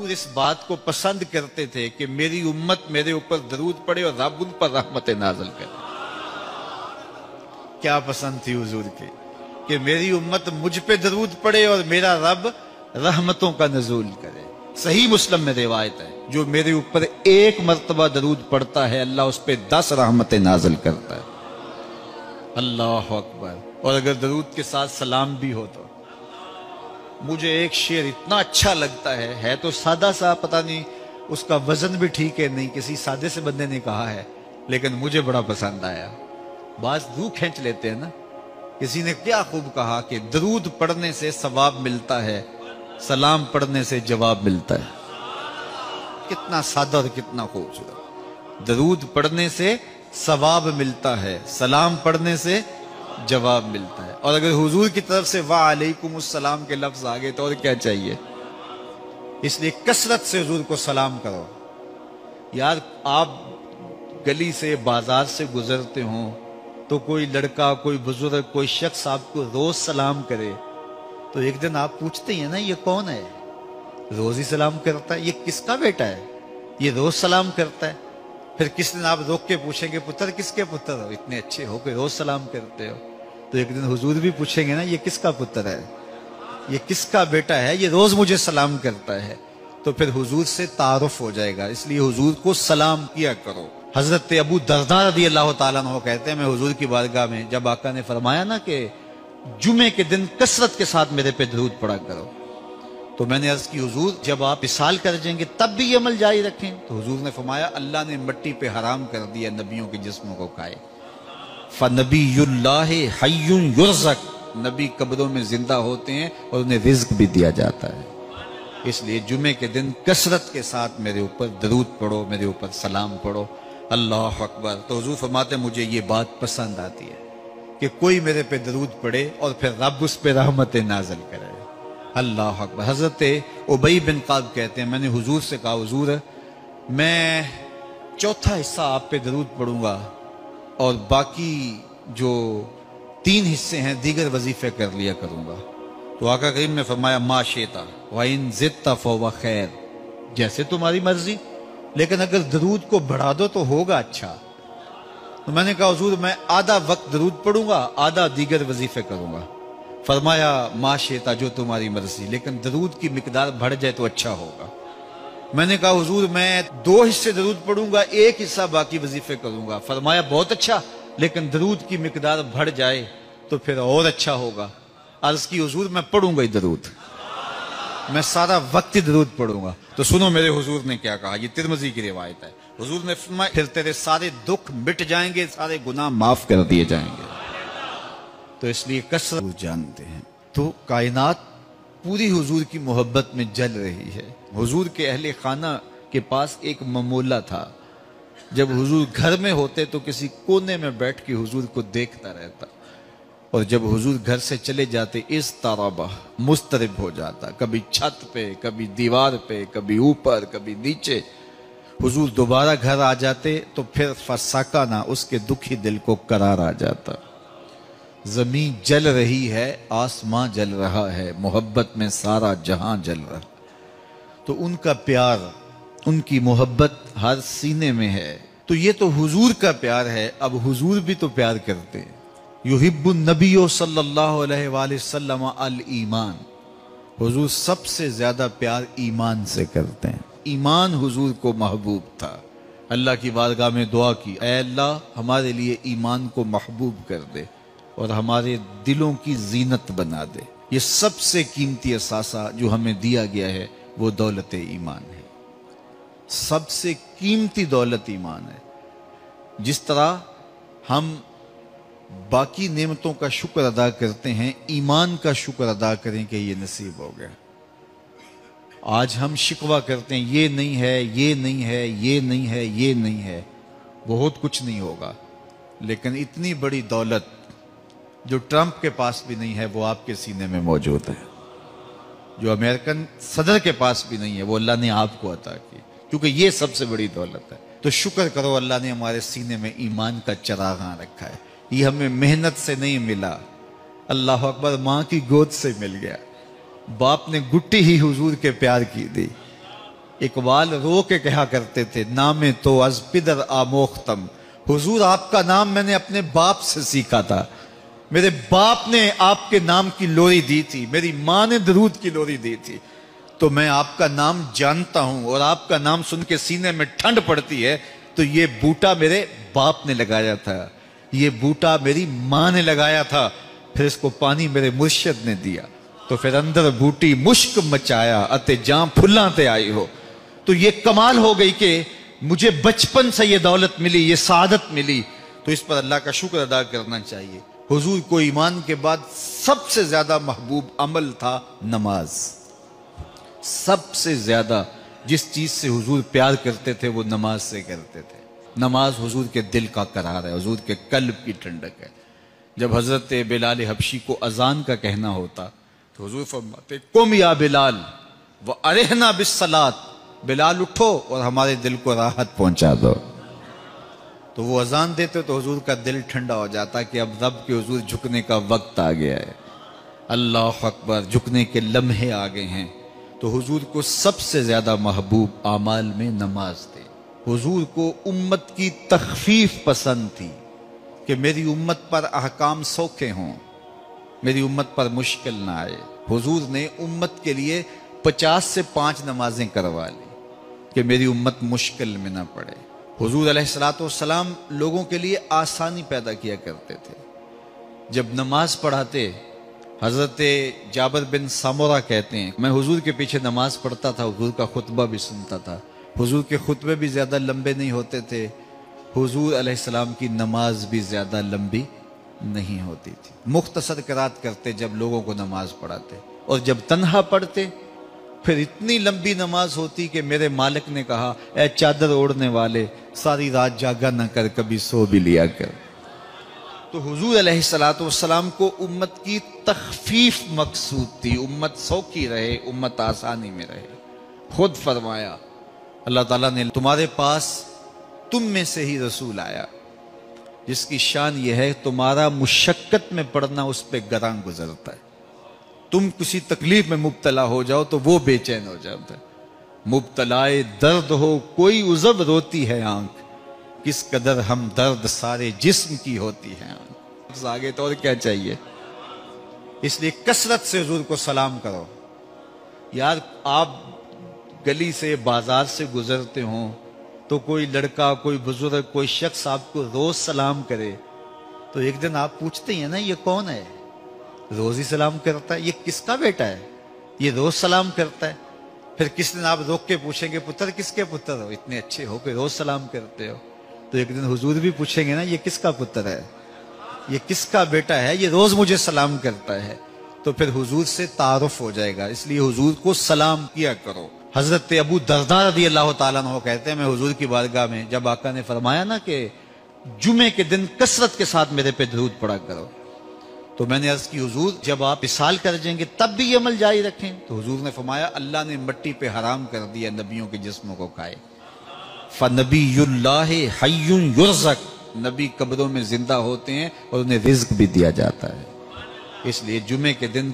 حضور اس بات کو پسند کرتے تھے کہ میری امت میرے اوپر درود پڑے اور رب ان پر رحمت نازل کرے. کیا پسند تھی حضور کی کہ میری امت مجھ پہ درود پڑے اور میرا رب رحمتوں کا نزول کرے. صحیح مسلم میں روایت ہے جو میرے اوپر ایک مرتبہ درود پڑتا ہے اللہ اس پہ 10 رحمتیں نازل کرتا ہے. اللہ اکبر. اور اگر درود کے ساتھ سلام بھی ہو تو مجھے ایک شعر اتنا اچھا لگتا ہے تو سادہ سا, پتہ نہیں اس کا وزن بھی ٹھیک ہے نہیں, کسی سادے سے بندے نے کہا ہے لیکن مجھے بڑا پسند آیا. بعض روح کھینچ لیتے ہیں نا. کسی نے کیا خوب کہا کہ درود پڑھنے سے ثواب ملتا ہے, سلام پڑھنے سے جواب ملتا ہے. کتنا سادہ اور کتنا خوبصورت. درود پڑھنے سے ثواب ملتا ہے, سلام پڑھنے سے جواب ملتا ہے. اور اگر حضور کی طرف سے وعلیکم السلام کے لفظ آگے تو اور کیا چاہیے. اس لیے کثرت سے حضور کو سلام کرو. یار آپ گلی سے بازار سے گزرتے ہوں تو کوئی لڑکا, کوئی بزرگ, کوئی شخص آپ کو روز سلام کرے تو ایک دن آپ پوچھتے ہیں نا یہ کون ہے, روز ہی سلام کرتا ہے, یہ کس کا بیٹا ہے, یہ روز سلام کرتا ہے. پھر کس دن آپ روک کے پوچھیں گے پتر کس کے پتر ہو, اتنے اچھے ہو کہ روز سلام کرتے ہو. تو ایک دن حضور بھی پوچھیں گے نا یہ کس کا پتر ہے, یہ کس کا بیٹا ہے, یہ روز مجھے سلام کرتا ہے. تو پھر حضور سے تعارف ہو جائے گا. اس لیے حضور کو سلام کیا کرو. حضرت ابو درداء رضی اللہ تعالیٰ عنہ کہتے ہیں میں حضور کی بارگاہ میں جب آقا نے فرمایا نا کہ جمعے کے دن کثرت کے ساتھ میرے پہ درود پڑا کرو, تو میں نے عرض کی حضور جب آپ وصال کر جائیں گے تب بھی یہ عمل جاری رکھیں. تو حضور نے فرمایا اللہ نے مٹی پہ حرام کر دیا نبیوں کے جسموں کو کھائے. فنبی اللہ حی یرزق, نبی قبروں میں زندہ ہوتے ہیں اور انہیں رزق بھی دیا جاتا ہے. اس لیے جمعے کے دن کثرت کے ساتھ میرے اوپر درود پڑھو, میرے اوپر سلام پڑھو. اللہ اکبر. تو حضور فرماتے ہیں مجھے یہ بات پسند آتی ہے کہ کوئی میرے پہ درود پڑھے اور پھر رب اس پہ رحمت نازل کرے. اللہ اکبر. حضرت ابی بن قعب کہتے ہیں میں نے حضور سے کہا حضور میں چوتھا حصہ آپ پہ درود پڑھوں گا اور باقی جو 3 حصے ہیں دیگر وظیفے کر لیا کروں گا. تو آقا کریم نے فرمایا ما شئت وَإِن زِدْتَ فَهُوَ خَيْرٌ, جیسے تمہاری مرضی, لیکن اگر درود کو بڑھا دو تو ہوگا اچھا. تو میں نے کہا حضور میں آدھا وقت درود پڑھوں گا, آدھا دیگر وظیفے کروں گا. فرمایا ما شئت, جو تمہاری مرضی, لیکن درود کی مقدار بڑھ جائے تو اچھا ہوگا. میں نے کہا حضور میں 2 حصے درود پڑھوں گا, 1 حصہ باقی وظیفے کروں گا. فرمایا بہت اچھا, لیکن درود کی مقدار بڑھ جائے تو پھر اور اچھا ہوگا. عرض کی حضور میں پڑھوں گا ہی درود, میں سارا وقت ہی درود پڑھوں گا. تو سنو میرے حضور نے کیا کہا, یہ ترمذی کی روایت ہے. حضور نے فرمایا پھر تیرے سارے دکھ مٹ جائیں گے, سارے گناہ معاف کر دیے جائیں گے. تو اس لیے کثرت جانتے ہیں. تو کائنات پوری حضور کی محبت میں جل رہی ہے. حضور کے اہل خانہ کے پاس ایک ممولہ تھا. جب حضور گھر میں ہوتے تو کسی کونے میں بیٹھ کے حضور کو دیکھتا رہتا, اور جب حضور گھر سے چلے جاتے اس طرح مضطرب ہو جاتا, کبھی چھت پہ, کبھی دیوار پہ, کبھی اوپر, کبھی نیچے. حضور دوبارہ گھر آ جاتے تو پھر فسکنا, اس کے دکھی دل کو قرار آ جاتا. زمین جل رہی ہے, آسمان جل رہا ہے, محبت میں سارا جہاں جل رہا. تو ان کا پیار, ان کی محبت ہر سینے میں ہے. تو یہ تو حضور کا پیار ہے. اب حضور بھی تو پیار کرتے ہیں. یحب النبی صلی اللہ علیہ وآلہ وسلم الایمان, حضور سب سے زیادہ پیار ایمان سے کرتے ہیں. ایمان حضور کو محبوب تھا. اللہ کی بارگاہ میں دعا کی, اے اللہ ہمارے لیے ایمان کو محبوب کر دے اور ہمارے دلوں کی زینت بنا دے. یہ سب سے قیمتی اثاثہ جو ہمیں دیا گیا ہے وہ دولت ایمان ہے. سب سے قیمتی دولت ایمان ہے. جس طرح ہم باقی نعمتوں کا شکر ادا کرتے ہیں, ایمان کا شکر ادا کریں کہ یہ نصیب ہو گیا. آج ہم شکوہ کرتے ہیں یہ نہیں ہے, یہ نہیں ہے, یہ نہیں ہے, یہ نہیں ہے. بہت کچھ نہیں ہوگا, لیکن اتنی بڑی دولت جو ٹرمپ کے پاس بھی نہیں ہے وہ آپ کے سینے میں موجود ہے. جو امریکن صدر کے پاس بھی نہیں ہے وہ اللہ نے آپ کو عطا کی, کیونکہ یہ سب سے بڑی دولت ہے. تو شکر کرو اللہ نے ہمارے سینے میں ایمان کا چراغاں رکھا ہے. یہ ہمیں محنت سے نہیں ملا, اللہ اکبر, ماں کی گود سے مل گیا. باپ نے گٹی ہی حضور کے پیار کی دی. اقبال رو کے کہا کرتے تھے نام تو از پدر آموختم، حضور آپ کا نام میں نے اپنے باپ سے سیکھا تھا، میرے باپ نے آپ کے نام کی لوری دی تھی، میری ماں نے درود کی لوری دی تھی، تو میں آپ کا نام جانتا ہوں، اور آپ کا نام سن کے سینے میں ٹھنڈ پڑتی ہے، تو یہ بوٹا میرے باپ نے لگایا تھا، یہ بوٹا میری ماں نے لگایا تھا، پھر اس کو پانی میرے مرشد نے دیا، تو پھر اندر بوٹی مشک مچایا اتے جاں پھلاں تے آئی ہو۔ تو یہ کمال ہو گئی کہ مجھے بچپن سے یہ دولت ملی، یہ سعادت ملی، تو اس پر اللہ کا شکر ادا کرنا چاہیے۔ حضور کو ایمان کے بعد سب سے زیادہ محبوب عمل تھا نماز۔ سب سے زیادہ جس چیز سے حضور پیار کرتے تھے وہ نماز سے کرتے تھے۔ نماز حضور کے دل کا قرار ہے، حضور کے قلب کی ٹھنڈک ہے۔ جب حضرت بلال حبشی کو اذان کا کہنا ہوتا تو حضور فرماتے قم یا بلال وارحنا بالصلاۃ، بلال اٹھو اور ہمارے دل کو راحت پہنچا دو۔ تو وہ اذان دیتے تو حضور کا دل ٹھنڈا ہو جاتا کہ اب رب کے حضور جھکنے کا وقت آ گیا ہے، اللہ اکبر، جھکنے کے لمحے آ گئے ہیں۔ تو حضور کو سب سے زیادہ محبوب اعمال میں نماز تھے۔ حضور کو امت کی تخفیف پسند تھی کہ میری امت پر احکام سوکھے ہوں، میری امت پر مشکل نہ آئے۔ حضور نے امت کے لیے 50 سے 5 نمازیں کروا لی کہ میری امت مشکل میں نہ پڑے۔ حضور علیہ السلام لوگوں کے لیے آسانی پیدا کیا کرتے تھے۔ جب نماز پڑھاتے، حضرت جابر بن سامورہ کہتے ہیں میں حضور کے پیچھے نماز پڑھتا تھا، حضور کا خطبہ بھی سنتا تھا، حضور کے خطبے بھی زیادہ لمبے نہیں ہوتے تھے، حضور علیہ السلام کی نماز بھی زیادہ لمبی نہیں ہوتی تھی، مختصر قرات کرتے جب لوگوں کو نماز پڑھاتے، اور جب تنہا پڑھتے پھر اتنی لمبی نماز ہوتی کہ میرے مالک نے کہا اے چادر اوڑھنے والے ساری رات جاگا نہ کر، کبھی سو بھی لیا کر۔ تو حضور علیہ السلام کو امت کی تخفیف مقصود تھی، امت سوکھی رہے، امت آسانی میں رہے۔ خود فرمایا اللہ تعالیٰ نے تمہارے پاس تم میں سے ہی رسول آیا جس کی شان یہ ہے تمہارا مشقت میں پڑنا اس پہ گراں گزرتا ہے، تم کسی تکلیف میں مبتلا ہو جاؤ تو وہ بے چین ہو جاتا ہے، مبتلائے درد ہو کوئی عذب روتی ہے آنکھ، کس قدر ہم درد سارے جسم کی ہوتی ہے آنکھ۔ آگے تو اور کیا چاہیے؟ اس لیے کثرت سے حضور کو سلام کرو۔ یار آپ گلی سے بازار سے گزرتے ہوں تو کوئی لڑکا، کوئی بزرگ، کوئی شخص آپ کو روز سلام کرے تو ایک دن آپ پوچھتے ہیں نا یہ کون ہے؟ روز ہی سلام کرتا ہے، یہ کس کا بیٹا ہے؟ یہ روز سلام کرتا ہے۔ پھر کس دن آپ روک کے پوچھیں گے پتر کس کے پتر ہو، اتنے اچھے ہو کہ روز سلام کرتے ہو؟ تو ایک دن حضور بھی پوچھیں گے نا یہ کس کا پتر ہے، یہ کس کا بیٹا ہے، یہ روز مجھے سلام کرتا ہے، تو پھر حضور سے تعارف ہو جائے گا۔ اس لیے حضور کو سلام کیا کرو۔ حضرت ابو درداء رضی اللہ تعالیٰ عنہ کہتے ہیں میں حضور کی بارگاہ میں جب آقا نے فرمایا نا کہ جمعے کے دن کثرت کے ساتھ میرے پہ درود پڑا کرو، تو میں نے عرض کی حضور جب آپ وصال کر جائیں گے تب بھی یہ عمل جاری رکھیں؟ تو حضور نے فرمایا اللہ نے مٹی پہ حرام کر دیا نبیوں کے جسموں کو کھائے، فنبی اللہ حی یرزق، نبی قبروں میں زندہ ہوتے ہیں اور انہیں رزق بھی دیا جاتا ہے۔ اس لیے جمعے کے دن